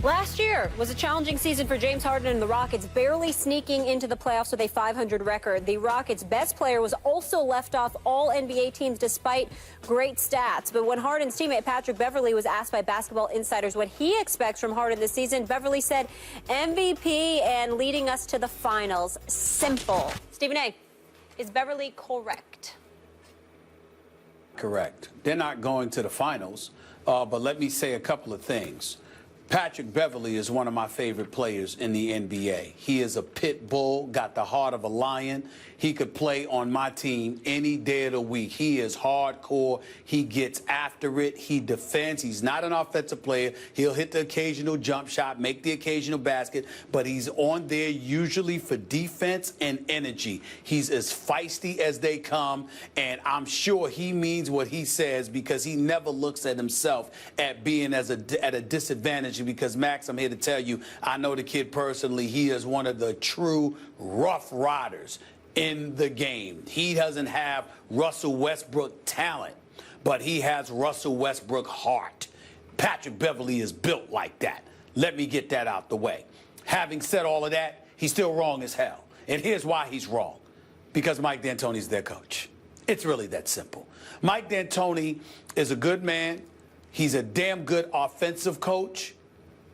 Last year was a challenging season for James Harden and the Rockets, barely sneaking into the playoffs with a 500 record. The Rockets' best player was also left off all NBA teams despite great stats. But when Harden's teammate Patrick Beverley was asked by Basketball Insiders what he expects from Harden this season, Beverley said, MVP and leading us to the finals. Simple. Stephen A., is Beverley correct? Correct. They're not going to the finals, but let me say a couple of things. Patrick Beverley is one of my favorite players in the NBA. He is a pit bull, got the heart of a lion. He could play on my team any day of the week. He is hardcore. He gets after it. He defends. He's not an offensive player. He'll hit the occasional jump shot, make the occasional basket, but he's on there usually for defense and energy. He's as feisty as they come, and I'm sure he means what he says because he never looks at himself at being at a disadvantage. Because, Max, I'm here to tell you, I know the kid personally. He is one of the true rough riders in the game. He doesn't have Russell Westbrook talent, but he has Russell Westbrook heart. Patrick Beverley is built like that. Let me get that out the way. Having said all of that, he's still wrong as hell. And here's why he's wrong. Because Mike D'Antoni's their coach. It's really that simple. Mike D'Antoni is a good man. He's a damn good offensive coach.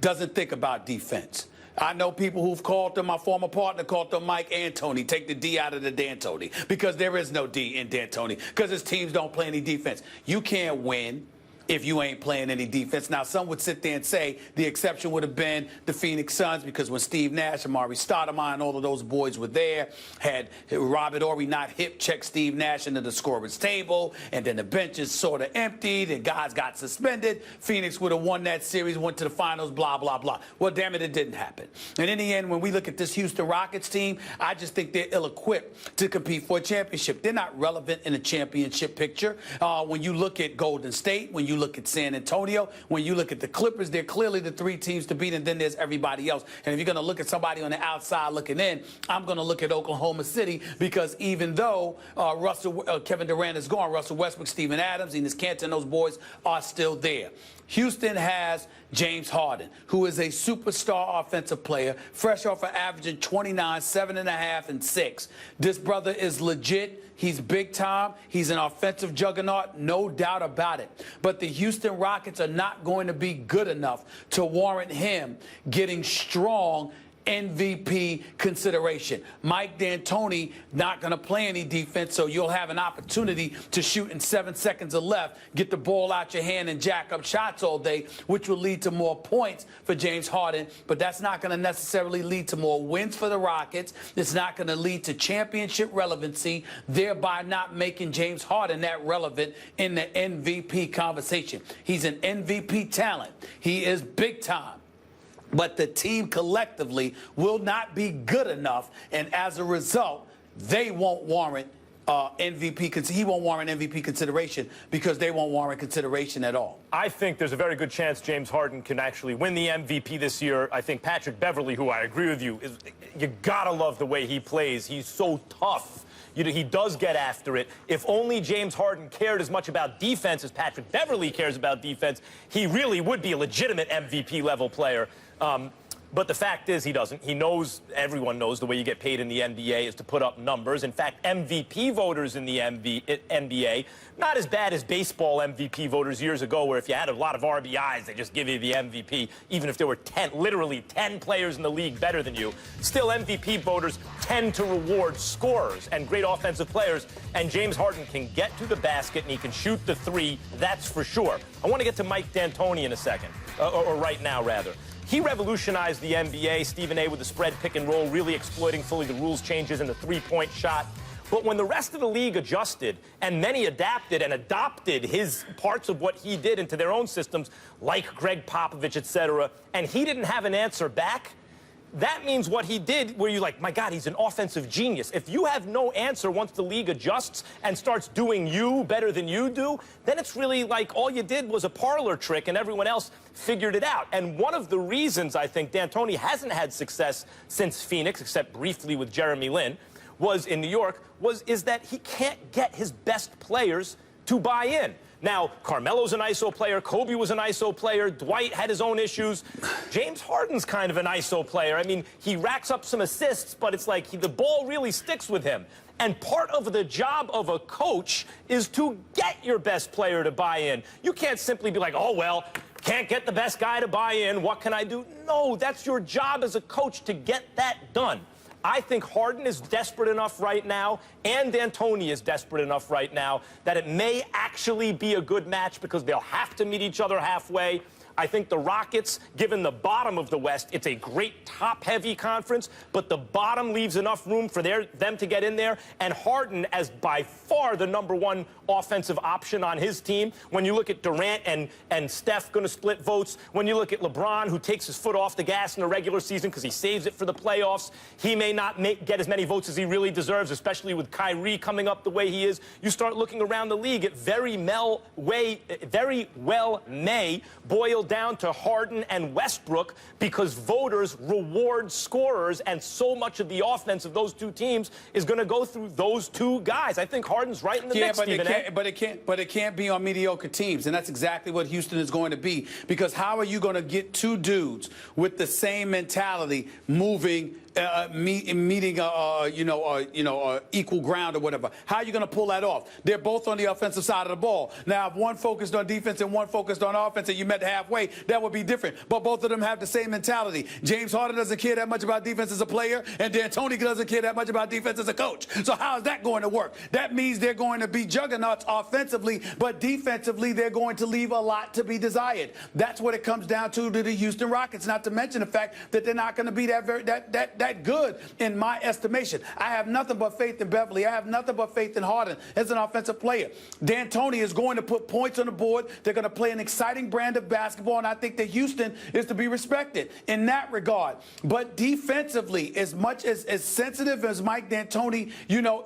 Doesn't think about defense. I know people who've called him, my former partner called him Mike D'Antoni. Take the D out of the D'Antoni because there is no D in D'Antoni because his teams don't play any defense. You can't win if you ain't playing any defense. Now, some would sit there and say the exception would have been the Phoenix Suns because when Steve Nash, Amari Stoudemire, and all of those boys were there, had Robert Horry not hip-checked Steve Nash into the scorer's table, and then the benches sort of emptied, and guys got suspended. Phoenix would have won that series, went to the finals, blah, blah, blah. Well, damn it, it didn't happen. And in the end, when we look at this Houston Rockets team, I just think they're ill-equipped to compete for a championship. They're not relevant in a championship picture. When you look at Golden State, when you look at San Antonio, when you look at the Clippers, they're clearly the three teams to beat, and then there's everybody else. And if you're going to look at somebody on the outside looking in, I'm going to look at Oklahoma City because even though Kevin Durant is gone, Russell Westbrook, Steven Adams, Enes Kanter, and those boys are still there. Houston has James Harden, who is a superstar offensive player, fresh off of averaging 29, 7.5, and 6. This brother is legit. He's big time. He's an offensive juggernaut, no doubt about it. But the Houston Rockets are not going to be good enough to warrant him getting strong MVP consideration. Mike D'Antoni not going to play any defense, so you'll have an opportunity to shoot in 7 seconds or left, get the ball out your hand and jack up shots all day, which will lead to more points for James Harden, but that's not going to necessarily lead to more wins for the Rockets. It's not going to lead to championship relevancy, thereby not making James Harden that relevant in the MVP conversation. He's an MVP talent. He is big time. But the team collectively will not be good enough, and as a result, they won't warrant MVP. He won't warrant MVP consideration because they won't warrant consideration at all. I think there's a very good chance James Harden can actually win the MVP this year. I think Patrick Beverley, who I agree with you, you gotta love the way he plays. He's so tough. He does get after it. If only James Harden cared as much about defense as Patrick Beverley cares about defense, he really would be a legitimate MVP-level player. But the fact is he doesn't. He knows, everyone knows, the way you get paid in the NBA is to put up numbers. In fact, MVP voters in the NBA, not as bad as baseball MVP voters years ago, where if you had a lot of RBIs, they just give you the MVP, even if there were literally 10 players in the league better than you. Still, MVP voters tend to reward scorers and great offensive players, and James Harden can get to the basket and he can shoot the three, that's for sure. I want to get to Mike D'Antoni in a second, or right now, rather. He revolutionized the NBA, Stephen A., with the spread pick and roll, really exploiting fully the rules changes and the three-point shot. But when the rest of the league adjusted, and many adapted and adopted his parts of what he did into their own systems, like Greg Popovich, etc., and he didn't have an answer back, that means what he did, where you're like, my God, he's an offensive genius. If you have no answer once the league adjusts and starts doing you better than you do, then it's really like all you did was a parlor trick and everyone else figured it out. And one of the reasons I think D'Antoni hasn't had success since Phoenix, except briefly with Jeremy Lin, was in New York, is that he can't get his best players to buy in. Now, Carmelo's an ISO player. Kobe was an ISO player. Dwight had his own issues. James Harden's kind of an ISO player. I mean, he racks up some assists, but it's like the ball really sticks with him. And part of the job of a coach is to get your best player to buy in. You can't simply be like, oh, well, can't get the best guy to buy in. What can I do? No, that's your job as a coach to get that done. I think Harden is desperate enough right now, and D'Antoni is desperate enough right now, that it may actually be a good match because they'll have to meet each other halfway. I think the Rockets, given the bottom of the West, it's a great top-heavy conference, but the bottom leaves enough room for them to get in there. And Harden, as by far the #1 offensive option on his team, when you look at Durant and Steph going to split votes, when you look at LeBron, who takes his foot off the gas in the regular season because he saves it for the playoffs, he may not get as many votes as he really deserves, especially with Kyrie coming up the way he is. You start looking around the league, it very well may boil down to Harden and Westbrook because voters reward scorers, and so much of the offense of those two teams is going to go through those two guys. I think Harden's right in the mix, Stephen A. But it can't be on mediocre teams, and that's exactly what Houston is going to be. Because how are you going to get two dudes with the same mentality moving? Meeting equal ground or whatever. How are you going to pull that off? They're both on the offensive side of the ball. Now, if one focused on defense and one focused on offense and you met halfway, that would be different. But both of them have the same mentality. James Harden doesn't care that much about defense as a player, and D'Antoni doesn't care that much about defense as a coach. So how is that going to work? That means they're going to be juggernauts offensively, but defensively they're going to leave a lot to be desired. That's what it comes down to the Houston Rockets, not to mention the fact that they're not going to be that good in my estimation. I have nothing but faith in Beverly. I have nothing but faith in Harden as an offensive player. D'Antoni is going to put points on the board. They're going to play an exciting brand of basketball, and I think that Houston is to be respected in that regard. But defensively, as much as sensitive as Mike D'Antoni,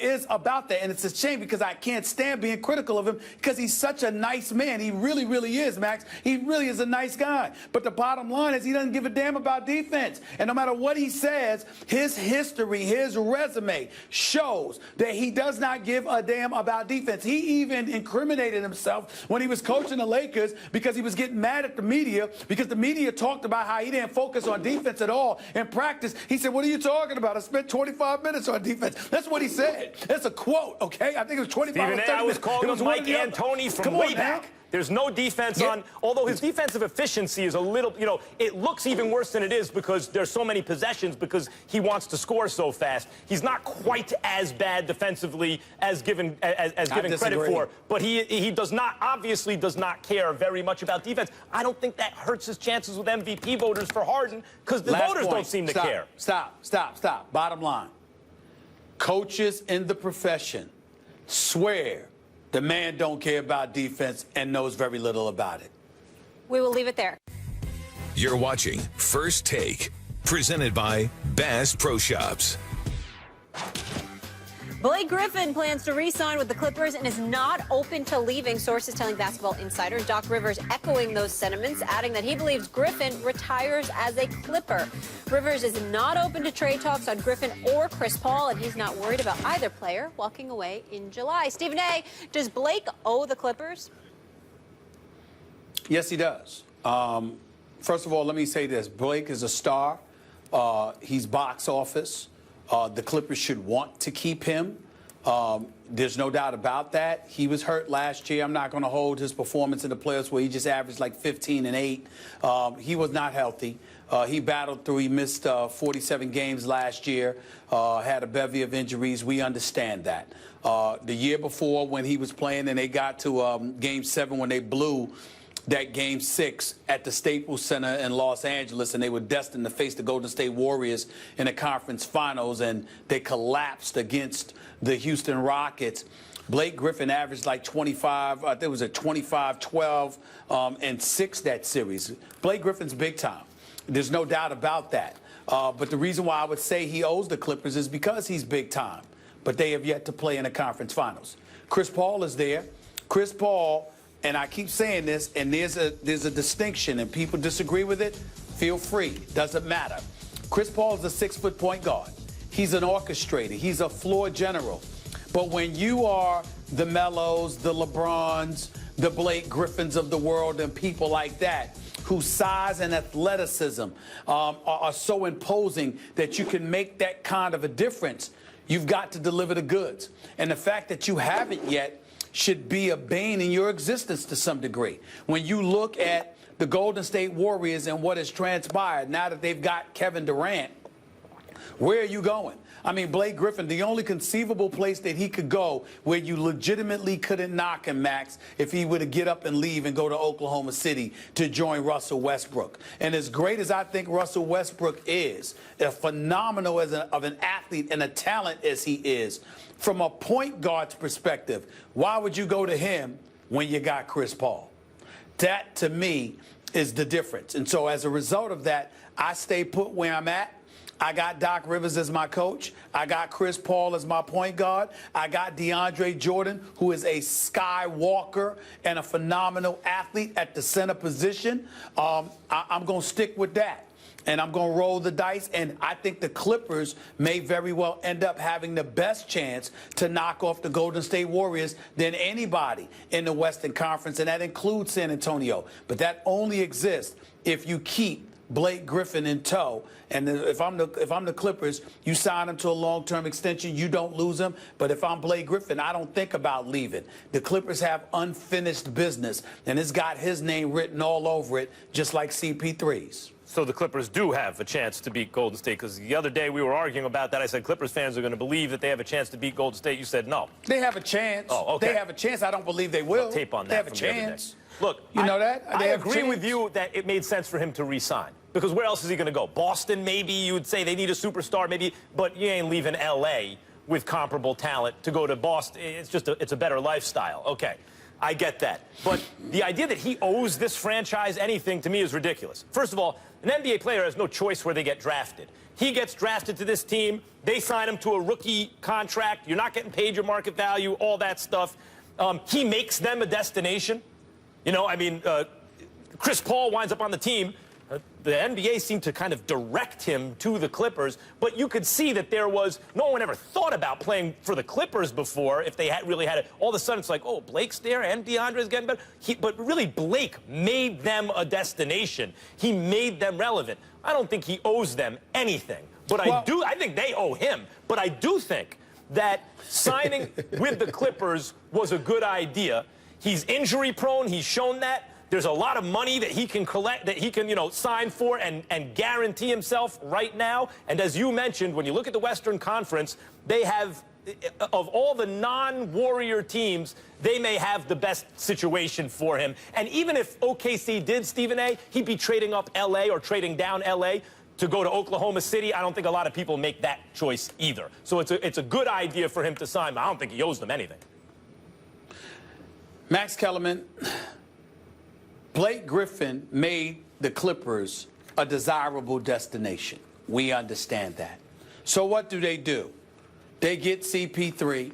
is about that, and it's a shame because I can't stand being critical of him because he's such a nice man. He really, really is, Max. He really is a nice guy. But the bottom line is he doesn't give a damn about defense. And no matter what he says, his history, his resume shows that he does not give a damn about defense. He even incriminated himself when he was coaching the Lakers because he was getting mad at the media because the media talked about how he didn't focus on defense at all in practice. He said, what are you talking about? I spent 25 minutes on defense. That's what he said. That's a quote, okay? I think it was 25 Stephen or 30 A, I was calling him Mike D'Antoni from way back. There's no defense on, although his defensive efficiency is a little, it looks even worse than it is because there's so many possessions because he wants to score so fast. He's not quite as bad defensively as given credit for, but he obviously does not care very much about defense. I don't think that hurts his chances with MVP voters for Harden because the voters don't seem to care. Stop. Bottom line. Coaches in the profession swear the man don't care about defense and knows very little about it. We will leave it there. You're watching First Take, presented by Bass Pro Shops. Blake Griffin plans to re-sign with the Clippers and is not open to leaving, sources telling Basketball Insider. Doc Rivers echoing those sentiments, adding that he believes Griffin retires as a Clipper. Rivers is not open to trade talks on Griffin or Chris Paul, and he's not worried about either player walking away in July. Stephen A., does Blake owe the Clippers? Yes, he does. First of all, let me say this. Blake is a star. He's box office. The Clippers should want to keep him. There's no doubt about that. He was hurt last year. I'm not going to hold his performance in the playoffs where he just averaged like 15 and 8. He was not healthy. He battled through. He missed 47 games last year, had a bevy of injuries. We understand that. The year before when he was playing and they got to Game 7 when they blew that Game 6 at the Staples Center in Los Angeles, and they were destined to face the Golden State Warriors in the conference finals, and they collapsed against the Houston Rockets. Blake Griffin averaged like 25, I think it was a 25, 12, and 6 that series. Blake Griffin's big time. There's no doubt about that. But the reason why I would say he owes the Clippers is because he's big time. But they have yet to play in the conference finals. Chris Paul is there. Chris Paul, and I keep saying this, and there's a distinction, and people disagree with it, feel free. Doesn't matter. Chris Paul is a 6-foot point guard. He's an orchestrator. He's a floor general. But when you are the Melos, the LeBrons, the Blake Griffins of the world and people like that, whose size and athleticism are so imposing that you can make that kind of a difference. You've got to deliver the goods. And the fact that you haven't yet should be a bane in your existence to some degree. When you look at the Golden State Warriors and what has transpired now that they've got Kevin Durant, where are you going? I mean, Blake Griffin, the only conceivable place that he could go where you legitimately couldn't knock him, Max, if he were to get up and leave and go to Oklahoma City to join Russell Westbrook. And as great as I think Russell Westbrook is, as phenomenal of an athlete and a talent as he is, from a point guard's perspective, why would you go to him when you got Chris Paul? That, to me, is the difference. And so as a result of that, I stay put where I'm at. I got Doc Rivers as my coach. I got Chris Paul as my point guard. I got DeAndre Jordan, who is a skywalker and a phenomenal athlete at the center position. I'm going to stick with that. And I'm going to roll the dice. And I think the Clippers may very well end up having the best chance to knock off the Golden State Warriors than anybody in the Western Conference. And that includes San Antonio. But that only exists if you keep Blake Griffin in tow. And if I'm the Clippers, you sign him to a long-term extension, you don't lose him. But if I'm Blake Griffin, I don't think about leaving. The Clippers have unfinished business, and it's got his name written all over it, just like CP3's. So the Clippers do have a chance to beat Golden State, because the other day we were arguing about that. I said Clippers fans are going to believe that they have a chance to beat Golden State. You said no. They have a chance. Oh, okay. They have a chance. I don't believe they will. I'll tape on that. They have a from the other chance. day. Look, you know that? I agree with you that it made sense for him to re-sign. Because where else is he going to go? Boston, maybe you would say they need a superstar, maybe, but you ain't leaving L.A. with comparable talent to go to Boston. It's a better lifestyle. Okay, I get that. But the idea that he owes this franchise anything to me is ridiculous. First of all, an NBA player has no choice where they get drafted. He gets drafted to this team. They sign him to a rookie contract. You're not getting paid your market value, all that stuff. He makes them a destination. You know, I mean, Chris Paul winds up on the team. The NBA seemed to kind of direct him to the Clippers, but you could see that no one ever thought about playing for the Clippers before if they really had it. All of a sudden, it's like, oh, Blake's there and DeAndre's getting better. But really, Blake made them a destination. He made them relevant. I don't think he owes them anything, but I think they owe him. But I do think that signing with the Clippers was a good idea. He's injury prone. He's shown that. There's a lot of money that he can collect, that he can, sign for and guarantee himself right now. And as you mentioned, when you look at the Western Conference, they have, of all the non-Warrior teams, they may have the best situation for him. And even if OKC did, Stephen A., he'd be trading up L.A. or trading down L.A. to go to Oklahoma City. I don't think a lot of people make that choice either. So it's a good idea for him to sign, but I don't think he owes them anything. Max Kellerman, Blake Griffin made the Clippers a desirable destination. We understand that. So what do? They get CP3.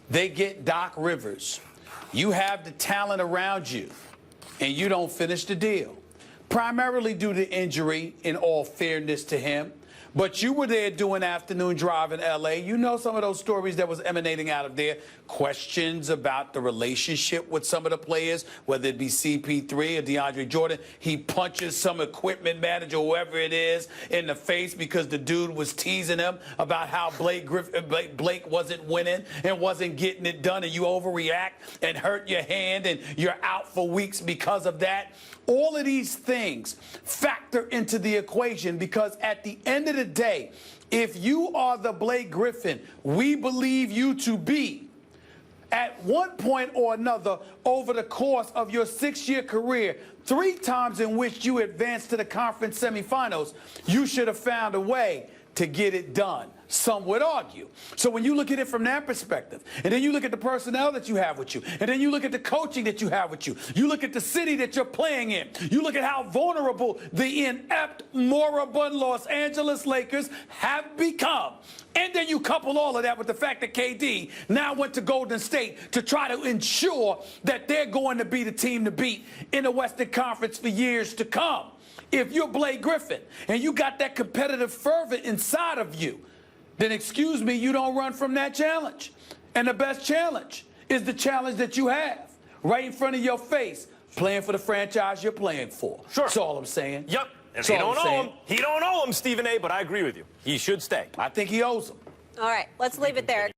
They get Doc Rivers. You have the talent around you, and you don't finish the deal. Primarily due to injury, in all fairness to him. But you were there doing afternoon drive in L.A. You know some of those stories that was emanating out of there. Questions about the relationship with some of the players, whether it be CP3 or DeAndre Jordan. He punches some equipment manager, whoever it is, in the face because the dude was teasing him about how Blake wasn't winning and wasn't getting it done, and you overreact and hurt your hand and you're out for weeks because of that. All of these things factor into the equation because at the end of the day, if you are the Blake Griffin we believe you to be, at one point or another over the course of your 6-year career, 3 times in which you advanced to the conference semifinals, you should have found a way to get it done. Some would argue. So when you look at it from that perspective, and then you look at the personnel that you have with you, and then you look at the coaching that you have with you, you look at the city that you're playing in, you look at how vulnerable the inept, moribund Los Angeles Lakers have become, and then you couple all of that with the fact that KD now went to Golden State to try to ensure that they're going to be the team to beat in the Western Conference for years to come. If you're Blake Griffin and you got that competitive fervor inside of you, then excuse me, you don't run from that challenge. And the best challenge is the challenge that you have right in front of your face, playing for the franchise you're playing for. Sure. That's all I'm saying. Yep. And That's he all don't I'm owe saying. him. He don't owe him, Stephen A., but I agree with you. He should stay. I think he owes him. All right, let's leave it there.